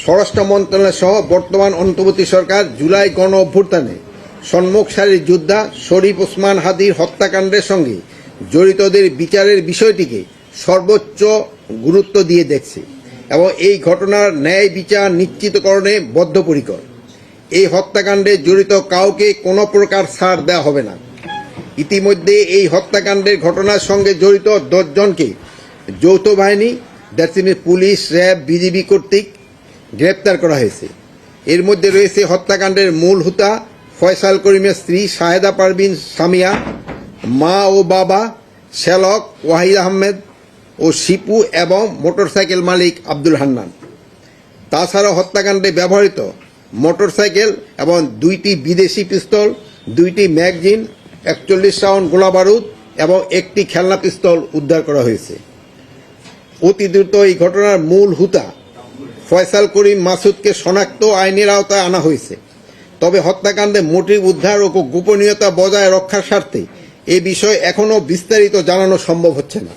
স্বরাষ্ট্র মন্ত্রণালয় সহ বর্তমান অন্তর্বর্তী সরকার জুলাই গণ অভ্যুত্থানে সম্মুখ সারির যোদ্ধা শরীফ ওসমান হাদির হত্যাকাণ্ডের সঙ্গে জড়িতদের বিচারের বিষয়টিকে সর্বোচ্চ গুরুত্ব দিয়ে দেখছে এবং এই ঘটনার ন্যায় বিচার নিশ্চিতকরণে বদ্ধপরিকর। এই হত্যাকাণ্ডে জড়িত কাউকে কোনো প্রকার ছাড় দেওয়া হবে না। ইতিমধ্যে এই হত্যাকাণ্ডের ঘটনার সঙ্গে জড়িত 10 জনকে যৌথ বাহিনী পুলিশ, র্যাব, বিজিবি কর্তৃক গ্রেপ্তার করা হয়েছে। এর মধ্যে রয়েছে হত্যাকাণ্ডের মূল হোতা ফয়সাল করিমের স্ত্রী শাহেদা পারভিন সামিয়া, মা ও বাবা শ্যালক ওয়াহিদ আহমেদ ও শিপু এবং মোটরসাইকেল মালিক আব্দুল হান্নান। তাছাড়া হত্যাকাণ্ডে ব্যবহৃত মোটরসাইকেল এবং 2টি বিদেশি পিস্তল, 2টি ম্যাগজিন, 41 রাউন্ড গোলাবারুদ এবং 1টি খেলনা পিস্তল উদ্ধার করা হয়েছে। অতি দ্রুত এই ঘটনার মূল হোতা ফয়সাল করিম মাসুদকে শনাক্ত আইনের আওতায় আনা হয়েছে। তবে হত্যাকাণ্ডে মোটিভ উদ্ধার ও গোপনীয়তা বজায় রক্ষার স্বার্থে এ বিষয়ে এখনও বিস্তারিত জানানো সম্ভব হচ্ছে না।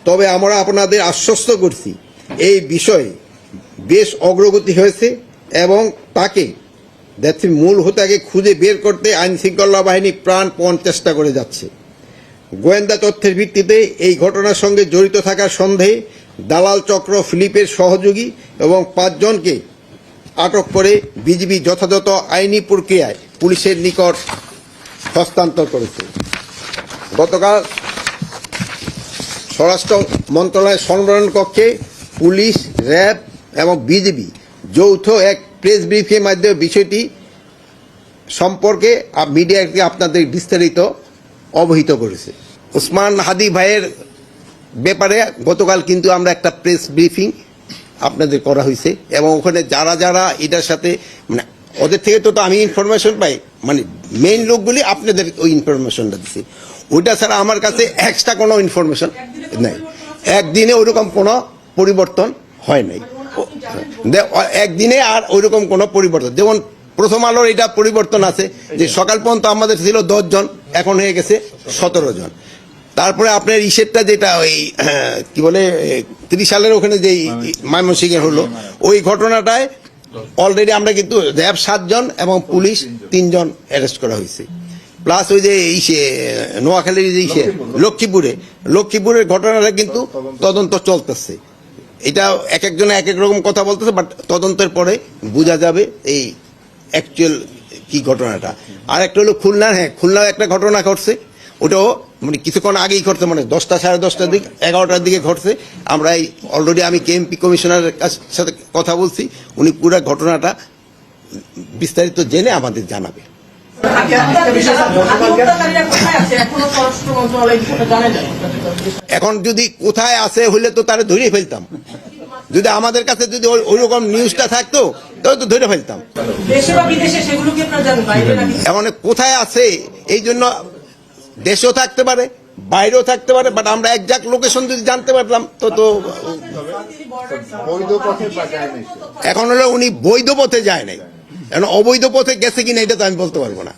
তবে আমরা আপনাদের আশ্বস্ত করছি এই বিষয়ে বেশ অগ্রগতি হয়েছে এবং তাকে মূল হোতাকে খুঁজে বের করতে আইন শৃঙ্খলা বাহিনী প্রাণপণ চেষ্টা করে যাচ্ছে। গোয়েন্দা তথ্যের ভিত্তিতে এই ঘটনার সঙ্গে জড়িত থাকার সন্দেহে দালাল চক্র ফিলিপের সহযোগী এবং 5 জনকে আটক করে বিজিবি যথাযথ আইনি প্রক্রিয়ায় পুলিশের নিকট হস্তান্তর করেছে। গতকাল স্বরাষ্ট্র মন্ত্রণালয়ের সম্মেলন কক্ষে পুলিশ, র্যাব এবং বিজিবি যৌথ এক প্রেস ব্রিফিংয়ের মাধ্যমে বিষয়টি সম্পর্কে মিডিয়াকে আপনাদের বিস্তারিত অবহিত করেছে। ওসমান হাদি ভাইয়ের ব্যাপারে গতকাল কিন্তু আমরা একটা প্রেস ব্রিফিং আপনাদের করা হয়েছে এবং ওখানে যারা যারা এটার সাথে মানে ওদের থেকে তো আমি ইনফরমেশন পাই, মানে মেইন লোকগুলি আপনাদের ওই ইনফরমেশনটা দিচ্ছে। ওইটা ছাড়া আমার কাছে এক্সট্রা কোনো ইনফরমেশন নাই। একদিনে ওইরকম কোনো পরিবর্তন হয় নাই, একদিনে আর ওইরকম কোনো পরিবর্তন। যেমন প্রথম আলোর এটা পরিবর্তন আছে যে সকাল পর্যন্ত আমাদের ছিল 10 জন, এখন হয়ে গেছে 17 জন। তারপরে আপনার ইসেরটা যেটা ওই কি বলে 30 সালের ওখানে যে ময়মনসিংহে হলো, ওই ঘটনাটায় অলরেডি আমরা কিন্তু র্যাব 7 জন এবং পুলিশ 3 জন অ্যারেস্ট করা হয়েছে। প্লাস ওই যে ইসে নোয়াখালীর যে ইসে লক্ষ্মীপুরের ঘটনাটা কিন্তু তদন্ত চলতেছে। এটা এক একজনে এক এক রকম কথা বলতেছে, বাট তদন্তের পরে বোঝা যাবে এই অ্যাকচুয়াল কি ঘটনাটা। আর একটা হলো খুলনা, খুলনায় একটা ঘটনা ঘটছে, ওটাও মানে কিছুক্ষণ আগেই ঘটছে, মানে 10টা সাড়ে 10টার দিকে 11টার দিকে ঘটছে। আমরা এই অলরেডি আমি কেএমপি কমিশনারের সাথে কথা বলছি, উনি পুরো ঘটনাটা বিস্তারিত জেনে আমাদের জানাবে। এখন যদি কোথায় আছে হইলে তো তারা ধরে ফেলতাম, যদি আমাদের কাছে যদি ওইরকম নিউজটা থাকতো তাহলে তো ধরে ফেলতাম। এখন কোথায় আছে এই জন্য দেশেও থাকতে পারে, বাইরেও থাকতে পারে, বাট আমরা একজাক্ট লোকেশন যদি জানতে পারতাম তো এখন হলো উনি বৈধ পথে যায় নাই, এখন অবৈধ পথে গেছে কিনা এটা তো আমি বলতে পারবো না।